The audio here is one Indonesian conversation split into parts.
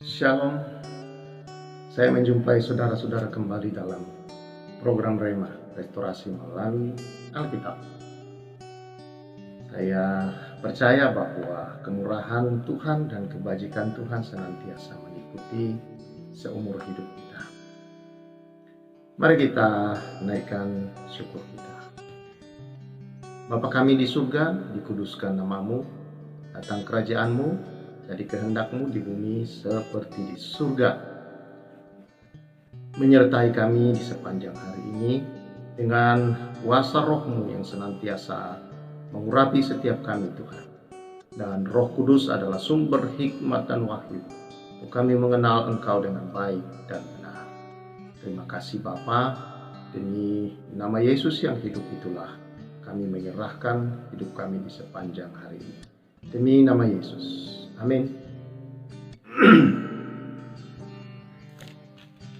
Shalom, saya menjumpai saudara-saudara kembali dalam program Rema Restorasi melalui Alkitab. Saya percaya bahwa kemurahan Tuhan dan kebajikan Tuhan senantiasa mengikuti seumur hidup kita. Mari kita naikkan syukur kita. Bapa kami di surga, dikuduskan namamu, datang kerajaan-Mu, jadi kehendak-Mu di bumi seperti di surga. Menyertai kami di sepanjang hari ini dengan kuasa Roh-Mu yang senantiasa mengurapi setiap kami Tuhan. Dan Roh Kudus adalah sumber hikmat dan wahyu untuk kami mengenal Engkau dengan baik dan benar. Terima kasih Bapa, demi nama Yesus yang hidup itulah kami menyerahkan hidup kami di sepanjang hari ini. Demi nama Yesus. Amin.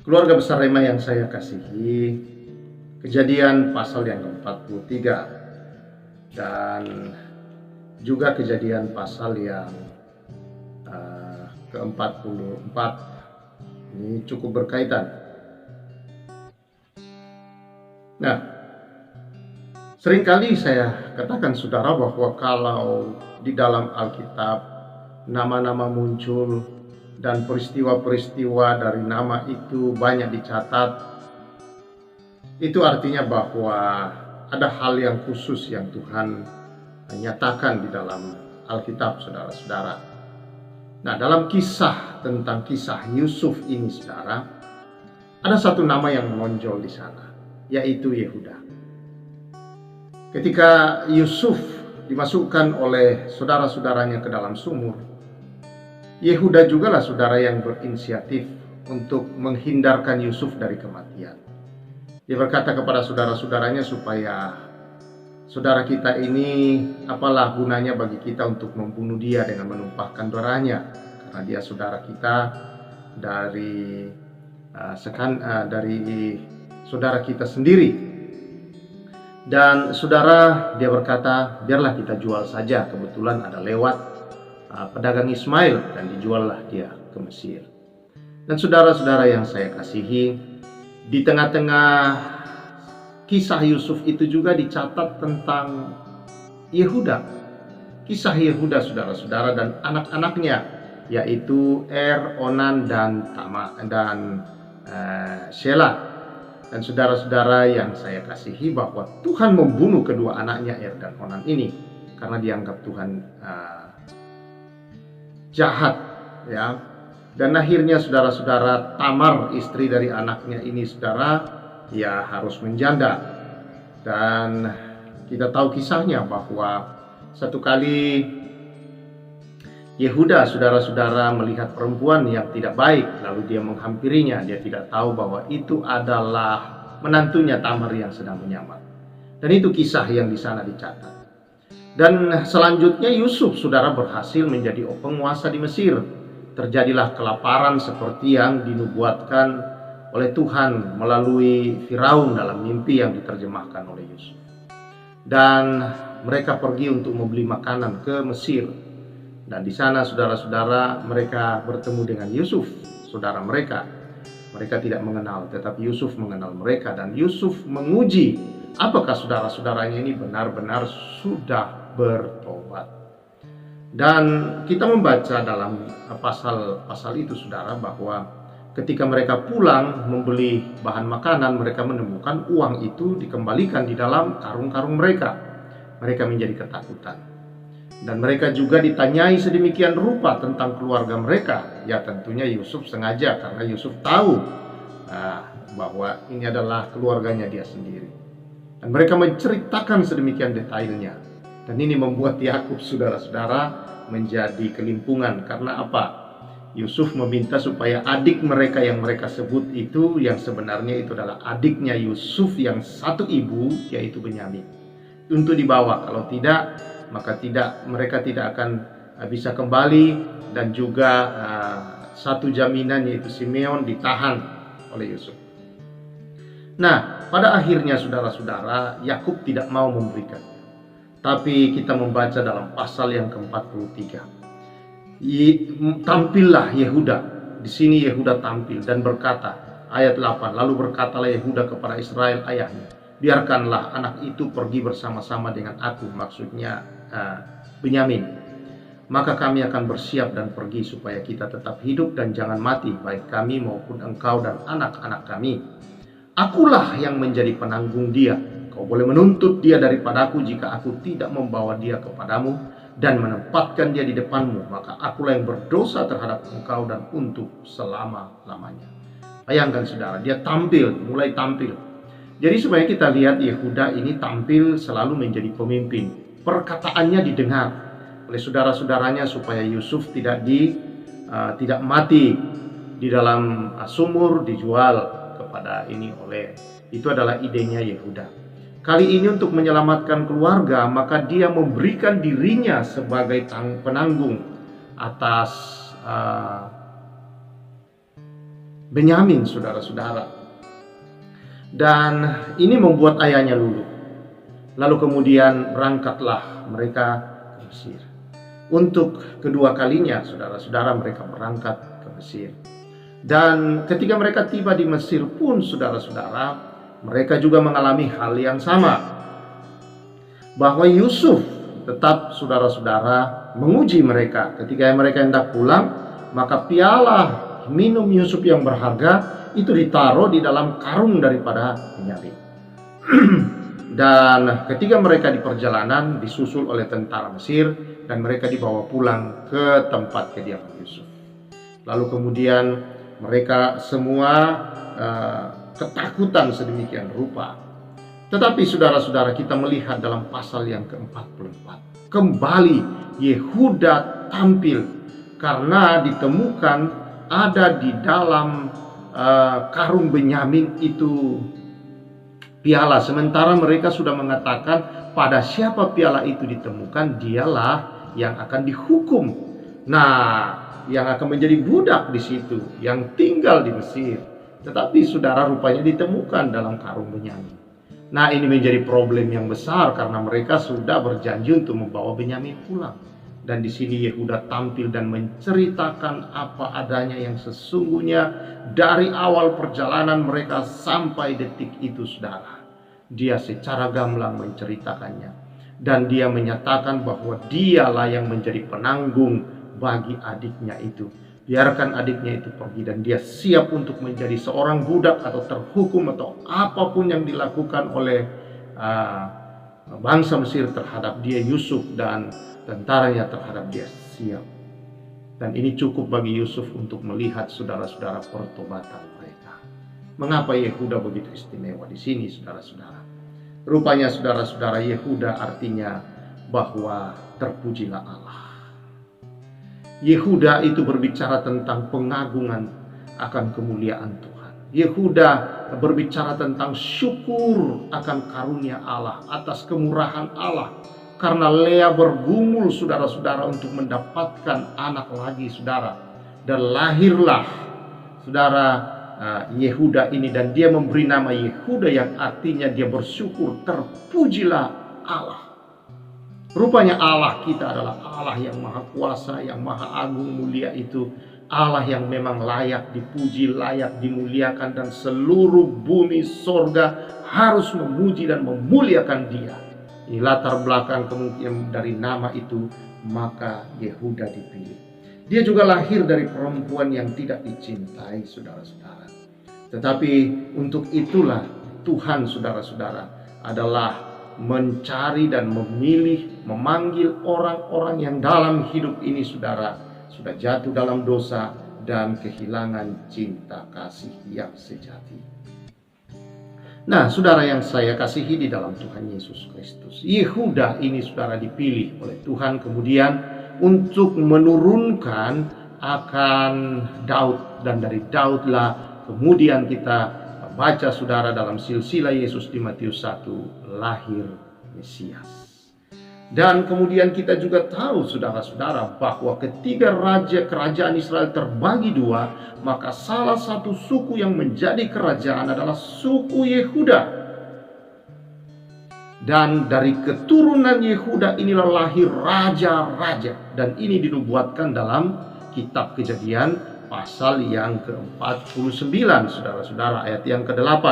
Keluarga besar Rema yang saya kasihi, Kejadian pasal yang ke-43 dan juga Kejadian pasal yang ke-44 ini cukup berkaitan. Nah, seringkali saya katakan saudara bahwa kalau di dalam Alkitab nama-nama muncul dan peristiwa-peristiwa dari nama itu banyak dicatat, itu artinya bahwa ada hal yang khusus yang Tuhan nyatakan di dalam Alkitab, saudara-saudara. Nah, dalam tentang kisah Yusuf ini, saudara, ada satu nama yang menonjol di sana, yaitu Yehuda. Ketika Yusuf dimasukkan oleh saudara-saudaranya ke dalam sumur, Yehuda jugalah saudara yang berinisiatif untuk menghindarkan Yusuf dari kematian. Dia berkata kepada saudara-saudaranya supaya saudara kita ini apalah gunanya bagi kita untuk membunuh dia dengan menumpahkan darahnya, karena dia saudara kita dari saudara kita sendiri. Dan saudara, dia berkata, biarlah kita jual saja, kebetulan ada lewat pedagang Ismail, dan dijuallah dia ke Mesir. Dan saudara-saudara yang saya kasihi, di tengah-tengah kisah Yusuf itu juga dicatat tentang Yehuda. Kisah Yehuda, saudara-saudara, dan anak-anaknya, yaitu Onan dan Shelah. Dan saudara-saudara yang saya kasihi, bahwa Tuhan membunuh kedua anaknya dan Onan ini karena dianggap Tuhan jahat, ya. Dan akhirnya saudara-saudara, Tamar, istri dari anaknya ini, saudara, ya harus menjanda. Dan kita tahu kisahnya bahwa satu kali Yehuda, saudara-saudara, melihat perempuan yang tidak baik, lalu dia menghampirinya. Dia tidak tahu bahwa itu adalah menantunya Tamar yang sedang menyamar. Dan itu kisah yang di sana dicatat. Dan selanjutnya Yusuf, saudara, berhasil menjadi penguasa di Mesir. Terjadilah kelaparan seperti yang dinubuatkan oleh Tuhan melalui Firaun dalam mimpi yang diterjemahkan oleh Yusuf. Dan mereka pergi untuk membeli makanan ke Mesir. Dan di sana, saudara-saudara, mereka bertemu dengan Yusuf, saudara mereka. Mereka tidak mengenal, tetapi Yusuf mengenal mereka. Dan Yusuf menguji apakah saudara-saudaranya ini benar-benar sudah bertobat. Dan kita membaca dalam pasal itu, saudara, bahwa ketika mereka pulang membeli bahan makanan, mereka menemukan uang itu dikembalikan di dalam karung-karung mereka. Mereka menjadi ketakutan. Dan mereka juga ditanyai sedemikian rupa tentang keluarga mereka. Ya tentunya Yusuf sengaja, karena Yusuf tahu bahwa ini adalah keluarganya dia sendiri. Dan mereka menceritakan sedemikian detailnya. Dan ini membuat Yakub, saudara-saudara, menjadi kelimpungan. Karena apa? Yusuf meminta supaya adik mereka yang mereka sebut itu, yang sebenarnya itu adalah adiknya Yusuf yang satu ibu, yaitu Benyamin, untuk dibawa. Kalau tidak, maka mereka tidak akan bisa kembali. Dan juga satu jaminan, yaitu Simeon, ditahan oleh Yusuf. Nah, pada akhirnya saudara-saudara, Yakub tidak mau memberikan. Tapi kita membaca dalam pasal yang ke-43, tampillah Yehuda di sini Yehuda tampil dan berkata, ayat 8, lalu berkatalah Yehuda kepada Israel ayahnya, biarkanlah anak itu pergi bersama-sama dengan aku, maksudnya Benyamin. Maka kami akan bersiap dan pergi supaya kita tetap hidup dan jangan mati, baik kami maupun engkau dan anak-anak kami. Akulah yang menjadi penanggung dia. Kau boleh menuntut dia daripadaku jika aku tidak membawa dia kepadamu dan menempatkan dia di depanmu, maka akulah yang berdosa terhadap engkau dan untuk selama-lamanya. Bayangkan saudara, dia mulai tampil. Jadi supaya kita lihat Yehuda ini tampil selalu menjadi pemimpin. Perkataannya didengar oleh saudara-saudaranya supaya Yusuf tidak mati di dalam sumur, dijual kepada itu adalah idenya Yehuda. Kali ini untuk menyelamatkan keluarga, maka dia memberikan dirinya sebagai penanggung atas Benyamin, saudara-saudara. Dan ini membuat ayahnya luluh. Lalu kemudian berangkatlah mereka ke Mesir. Untuk kedua kalinya, saudara-saudara, mereka berangkat ke Mesir. Dan ketika mereka tiba di Mesir pun, saudara-saudara, mereka juga mengalami hal yang sama. Bahwa Yusuf tetap, saudara-saudara, menguji mereka. Ketika mereka hendak pulang, maka piala minum Yusuf yang berharga itu ditaruh di dalam karung daripada Benyamin. Dan ketika mereka di perjalanan disusul oleh tentara Mesir dan mereka dibawa pulang ke tempat kediaman Yusuf. Lalu kemudian mereka semua ketakutan sedemikian rupa. Tetapi saudara-saudara, kita melihat dalam pasal yang ke-44, kembali Yehuda tampil karena ditemukan ada di dalam karung Benyamin itu piala. Sementara mereka sudah mengatakan pada siapa piala itu ditemukan, dialah yang akan dihukum. Nah, yang akan menjadi budak di situ, yang tinggal di Mesir. Tetapi saudara, rupanya ditemukan dalam karung Benyamin. Nah, ini menjadi problem yang besar karena mereka sudah berjanji untuk membawa Benyamin pulang. Dan di sini Yehuda tampil dan menceritakan apa adanya yang sesungguhnya dari awal perjalanan mereka sampai detik itu, saudara. Dia secara gamblang menceritakannya. Dan dia menyatakan bahwa dialah yang menjadi penanggung bagi adiknya itu. Biarkan adiknya itu pergi dan dia siap untuk menjadi seorang budak atau terhukum atau apapun yang dilakukan oleh bangsa Mesir terhadap dia, Yusuf dan tentaranya terhadap dia, siap. Dan ini cukup bagi Yusuf untuk melihat saudara-saudara pertobatan mereka. Mengapa Yehuda begitu istimewa di sini, saudara-saudara? Rupanya saudara-saudara, Yehuda artinya bahwa terpujilah Allah. Yehuda itu berbicara tentang pengagungan akan kemuliaan Tuhan. Yehuda berbicara tentang syukur akan karunia Allah, atas kemurahan Allah. Karena Lea bergumul, saudara-saudara, untuk mendapatkan anak lagi, saudara. Dan lahirlah, saudara, Yehuda ini. Dan dia memberi nama Yehuda yang artinya dia bersyukur, terpujilah Allah. Rupanya Allah kita adalah Allah yang maha kuasa, yang maha agung mulia itu. Allah yang memang layak dipuji, layak dimuliakan. Dan seluruh bumi sorga harus memuji dan memuliakan dia. Ini latar belakang kemungkinan dari nama itu, maka Yehuda dipilih. Dia juga lahir dari perempuan yang tidak dicintai, saudara-saudara. Tetapi untuk itulah Tuhan, saudara-saudara, adalah mencari dan memilih, memanggil orang-orang yang dalam hidup ini, saudara, sudah jatuh dalam dosa dan kehilangan cinta kasih yang sejati. Nah, saudara yang saya kasihi di dalam Tuhan Yesus Kristus, Yehuda ini, saudara, dipilih oleh Tuhan kemudian untuk menurunkan akan Daud. Dan dari Daudlah kemudian kita baca, saudara, dalam silsilah Yesus di Matius 1, lahir Mesias. Dan kemudian kita juga tahu, saudara-saudara, bahwa ketika kerajaan Israel terbagi dua, maka salah satu suku yang menjadi kerajaan adalah suku Yehuda. Dan dari keturunan Yehuda inilah lahir raja-raja. Dan ini dinubuatkan dalam kitab Kejadian pasal yang ke-49, saudara-saudara, ayat yang ke-8.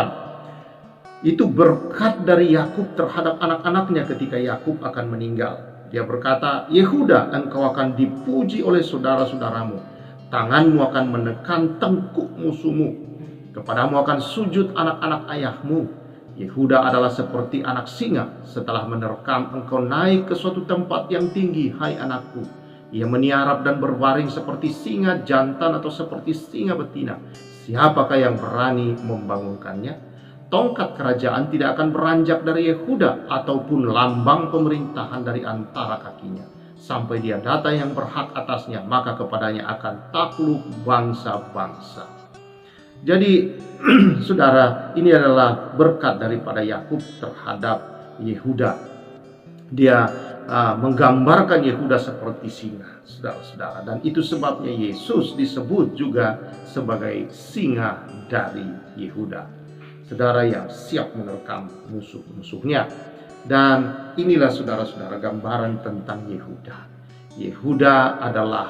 Itu berkat dari Yakub terhadap anak-anaknya ketika Yakub akan meninggal. Dia berkata, Yehuda, engkau akan dipuji oleh saudara-saudaramu. Tanganmu akan menekan tengkuk musuhmu. Kepadamu akan sujud anak-anak ayahmu. Yehuda adalah seperti anak singa. Setelah menerkam, engkau naik ke suatu tempat yang tinggi, hai anakku. Ia meniarap dan berbaring seperti singa jantan atau seperti singa betina. Siapakah yang berani membangunkannya? Tongkat kerajaan tidak akan beranjak dari Yehuda, ataupun lambang pemerintahan dari antara kakinya, sampai dia datang yang berhak atasnya, maka kepadanya akan takluk bangsa-bangsa. Jadi saudara, ini adalah berkat daripada Yakub terhadap Yehuda. Dia menggambarkan Yehuda seperti singa, saudara-saudara. Dan itu sebabnya Yesus disebut juga sebagai singa dari Yehuda. Saudara yang siap menerkam musuh-musuhnya. Dan inilah saudara-saudara gambaran tentang Yehuda. Yehuda adalah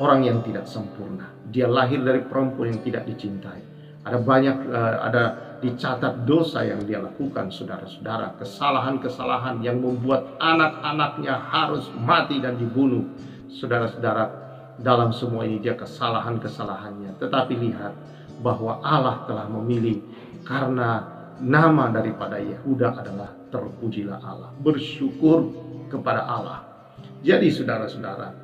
orang yang tidak sempurna. Dia lahir dari perempuan yang tidak dicintai. Ada dicatat dosa yang dia lakukan, saudara-saudara. Kesalahan-kesalahan yang membuat anak-anaknya harus mati dan dibunuh. Saudara-saudara, dalam semua ini dia kesalahan-kesalahannya. Tetapi lihat bahwa Allah telah memilih, karena nama daripada Yehuda adalah terpujilah Allah. Bersyukur kepada Allah. Jadi saudara-saudara,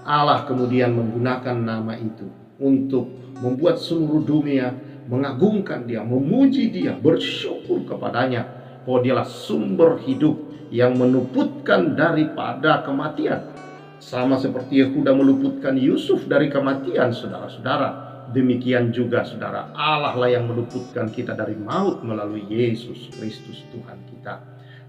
Allah kemudian menggunakan nama itu untuk membuat seluruh dunia mengagungkan dia, memuji dia, bersyukur kepadanya, bahwa dialah sumber hidup yang meluputkan daripada kematian. Sama seperti Yehuda meluputkan Yusuf dari kematian, saudara-saudara. Demikian juga saudara, Allah lah yang meluputkan kita dari maut melalui Yesus Kristus Tuhan kita.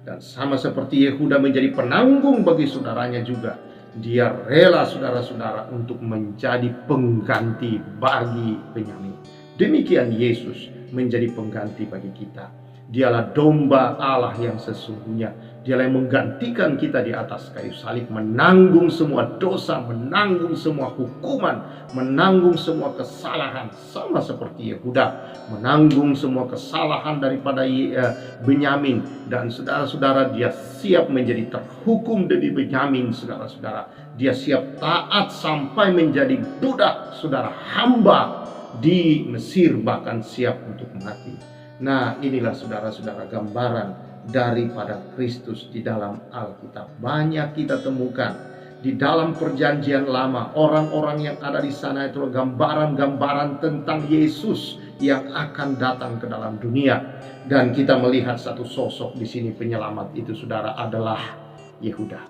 Dan sama seperti Yehuda menjadi penanggung bagi saudaranya juga, dia rela saudara-saudara untuk menjadi pengganti bagi Benyamin. Demikian Yesus menjadi pengganti bagi kita. Dialah domba Allah yang sesungguhnya. Dialah yang menggantikan kita di atas kayu salib, menanggung semua dosa, menanggung semua hukuman, menanggung semua kesalahan, sama seperti Yehuda menanggung semua kesalahan daripada Benyamin. Dan saudara-saudara, dia siap menjadi terhukum demi Benyamin, saudara-saudara. Dia siap taat sampai menjadi budak, saudara, hamba di Mesir, bahkan siap untuk mati. Nah, inilah saudara-saudara gambaran daripada Kristus di dalam Alkitab. Banyak kita temukan di dalam perjanjian lama. Orang-orang yang ada di sana itu gambaran-gambaran tentang Yesus yang akan datang ke dalam dunia. Dan kita melihat satu sosok di sini, penyelamat itu saudara adalah Yehuda.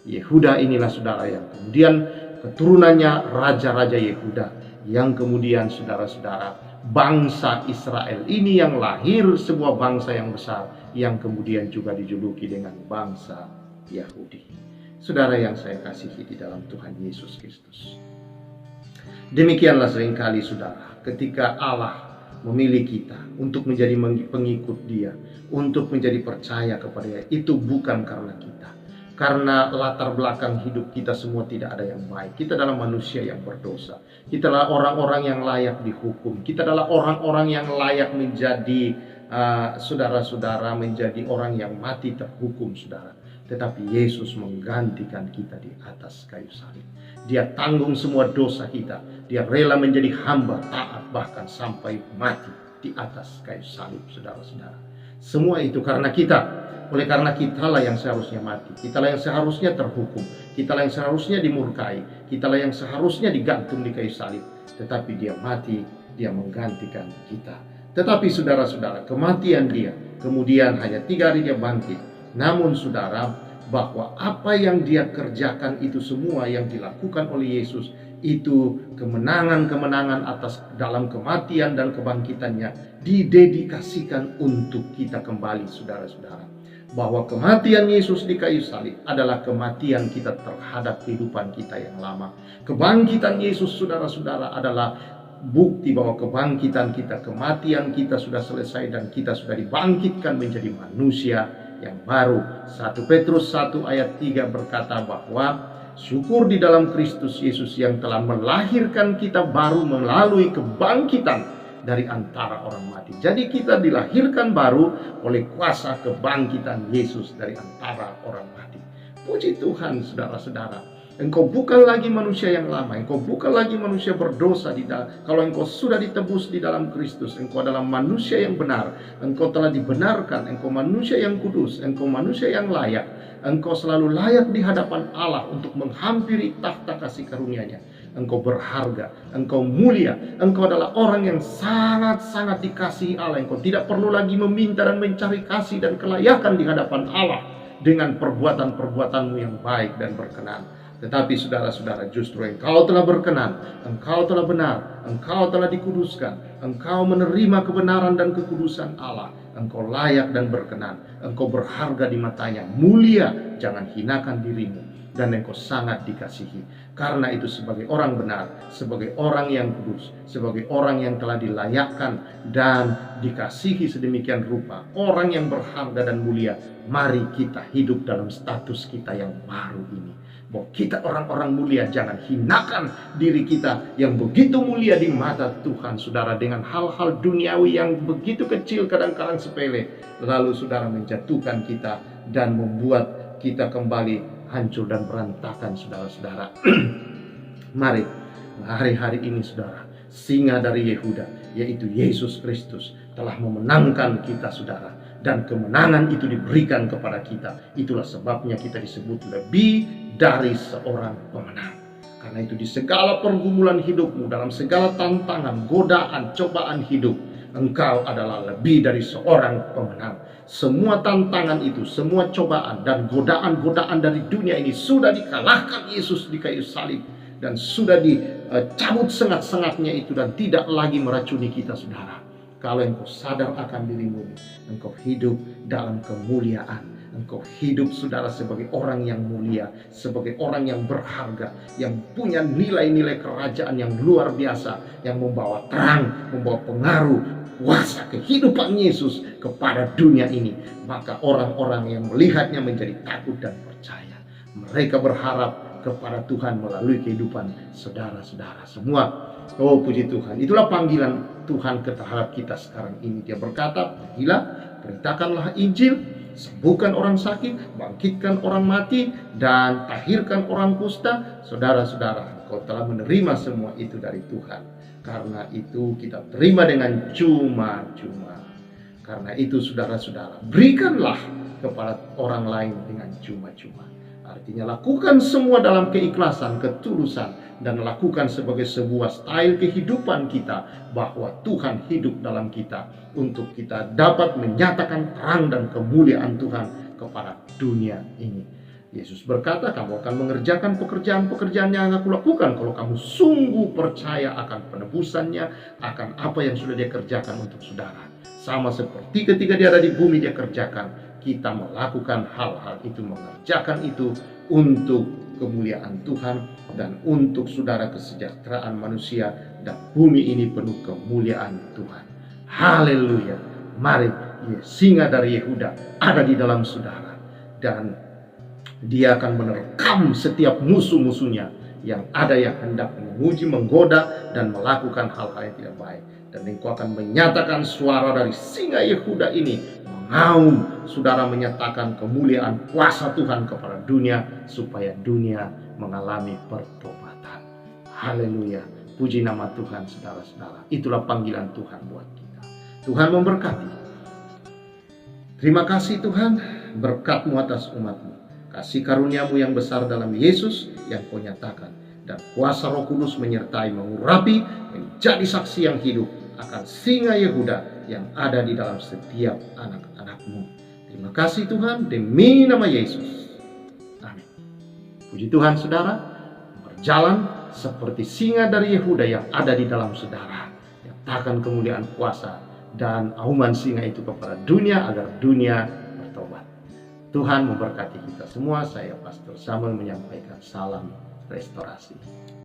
Yehuda inilah saudara yang kemudian keturunannya raja-raja Yehuda, yang kemudian saudara-saudara bangsa Israel ini yang lahir sebuah bangsa yang besar, yang kemudian juga dijuluki dengan bangsa Yahudi. Saudara yang saya kasihi di dalam Tuhan Yesus Kristus, demikianlah seringkali saudara, ketika Allah memilih kita untuk menjadi pengikut Dia, untuk menjadi percaya kepada Dia, itu bukan karena kita, karena latar belakang hidup kita semua tidak ada yang baik. Kita adalah manusia yang berdosa. Kita adalah orang-orang yang layak dihukum. Kita adalah orang-orang yang layak menjadi saudara-saudara, menjadi orang yang mati terhukum, saudara. Tetapi Yesus menggantikan kita di atas kayu salib. Dia tanggung semua dosa kita. Dia rela menjadi hamba taat, bahkan sampai mati di atas kayu salib, saudara-saudara. Semua itu karena kita. Oleh karena kitalah yang seharusnya mati, kitalah yang seharusnya terhukum, kitalah yang seharusnya dimurkai, kitalah yang seharusnya digantung di kayu salib. Tetapi Dia mati, Dia menggantikan kita. Tetapi saudara-saudara, kematian Dia, kemudian hanya 3 hari Dia bangkit. Namun saudara, bahwa apa yang Dia kerjakan itu semua yang dilakukan oleh Yesus, itu kemenangan-kemenangan atas dalam kematian dan kebangkitannya didedikasikan untuk kita kembali, saudara-saudara. Bahwa kematian Yesus di kayu salib adalah kematian kita terhadap kehidupan kita yang lama. Kebangkitan Yesus, saudara-saudara, adalah bukti bahwa kebangkitan kita, kematian kita sudah selesai dan kita sudah dibangkitkan menjadi manusia yang baru. 1 Petrus 1 ayat 3 berkata bahwa Syukur di dalam Kristus Yesus yang telah melahirkan kita baru melalui kebangkitan dari antara orang mati. Jadi kita dilahirkan baru oleh kuasa kebangkitan Yesus dari antara orang mati. Puji Tuhan, saudara-saudara. Engkau bukan lagi manusia yang lama. Engkau bukan lagi manusia berdosa kalau engkau sudah ditebus di dalam Kristus. Engkau adalah manusia yang benar. Engkau telah dibenarkan. Engkau manusia yang kudus. Engkau manusia yang layak. Engkau selalu layak di hadapan Allah untuk menghampiri tahta kasih karunia-Nya. Engkau berharga, engkau mulia, engkau adalah orang yang sangat-sangat dikasihi Allah. Engkau tidak perlu lagi meminta dan mencari kasih dan kelayakan di hadapan Allah dengan perbuatan-perbuatanmu yang baik dan berkenan. Tetapi saudara-saudara, justru engkau telah berkenan, engkau telah benar, engkau telah dikuduskan, engkau menerima kebenaran dan kekudusan Allah. Engkau layak dan berkenan, engkau berharga di matanya, mulia, jangan hinakan dirimu. Dan engkau sangat dikasihi. Karena itu sebagai orang benar, sebagai orang yang kudus, sebagai orang yang telah dilayakkan dan dikasihi sedemikian rupa, orang yang berharga dan mulia, mari kita hidup dalam status kita yang baru ini. Bahwa kita orang-orang mulia, jangan hinakan diri kita yang begitu mulia di mata Tuhan, saudara, dengan hal-hal duniawi yang begitu kecil, kadang-kadang sepele, lalu saudara menjatuhkan kita dan membuat kita kembali hancur dan berantakan, saudara-saudara. Mari hari-hari ini, saudara, singa dari Yehuda, yaitu Yesus Kristus, telah memenangkan kita, saudara, dan kemenangan itu diberikan kepada kita. Itulah sebabnya kita disebut lebih dari seorang pemenang. Karena itu di segala pergumulan hidupmu, dalam segala tantangan, godaan, cobaan hidup, engkau adalah lebih dari seorang pemenang. Semua tantangan itu, semua cobaan dan godaan-godaan dari dunia ini sudah dikalahkan Yesus di kayu salib. Dan sudah dicabut sengat-sengatnya itu dan tidak lagi meracuni kita, saudara. Kalau engkau sadar akan dirimu, engkau hidup dalam kemuliaan. Engkau hidup, saudara, sebagai orang yang mulia, sebagai orang yang berharga, yang punya nilai-nilai kerajaan yang luar biasa, yang membawa terang, membawa pengaruh, kuasa kehidupan Yesus kepada dunia ini. Maka orang-orang yang melihatnya menjadi takut dan percaya. Mereka berharap kepada Tuhan melalui kehidupan saudara-saudara semua. Oh, puji Tuhan. Itulah panggilan Tuhan terhadap kita sekarang ini. Dia berkata, pergilah, beritakanlah Injil, sembuhkan orang sakit, bangkitkan orang mati, dan tahirkan orang kusta. Saudara-saudara, engkau telah menerima semua itu dari Tuhan. Karena itu kita terima dengan cuma-cuma. Karena itu, saudara-saudara, berikanlah kepada orang lain dengan cuma-cuma. Artinya lakukan semua dalam keikhlasan, ketulusan, dan lakukan sebagai sebuah style kehidupan kita, bahwa Tuhan hidup dalam kita untuk kita dapat menyatakan terang dan kemuliaan Tuhan kepada dunia ini. Yesus berkata, kamu akan mengerjakan pekerjaan-pekerjaan yang aku lakukan kalau kamu sungguh percaya akan penebusannya, akan apa yang sudah dia kerjakan untuk saudara. Sama seperti ketika dia ada di bumi, dia kerjakan. Kita melakukan hal-hal itu, mengerjakan itu untuk kemuliaan Tuhan dan untuk saudara kesejahteraan manusia, dan bumi ini penuh kemuliaan Tuhan. Haleluya. Mari, singa dari Yehuda ada di dalam saudara, dan dia akan menerkam setiap musuh-musuhnya yang ada yang hendak menguji, menggoda, dan melakukan hal-hal yang tidak baik. Dan engkau akan menyatakan suara dari singa Yehuda ini mengaum, saudara, menyatakan kemuliaan kuasa Tuhan kepada dunia, supaya dunia mengalami pertobatan. Haleluya. Puji nama Tuhan, saudara-saudara. Itulah panggilan Tuhan buat kita. Tuhan memberkati. Terima kasih Tuhan, berkat-Mu atas umat-Mu. Kasih karuniamu yang besar dalam Yesus yang kau nyatakan, dan kuasa Roh Kudus menyertai, mengurapi, menjadi saksi yang hidup akan singa Yehuda yang ada di dalam setiap anak-anak-Mu. Terima kasih Tuhan, demi nama Yesus. Amin. Puji Tuhan, saudara, berjalan seperti singa dari Yehuda yang ada di dalam saudara. Nyatakan kemuliaan kuasa dan auman singa itu kepada dunia, agar dunia bertobat. Tuhan memberkati kita semua. Saya Pastor Samuel menyampaikan salam restorasi.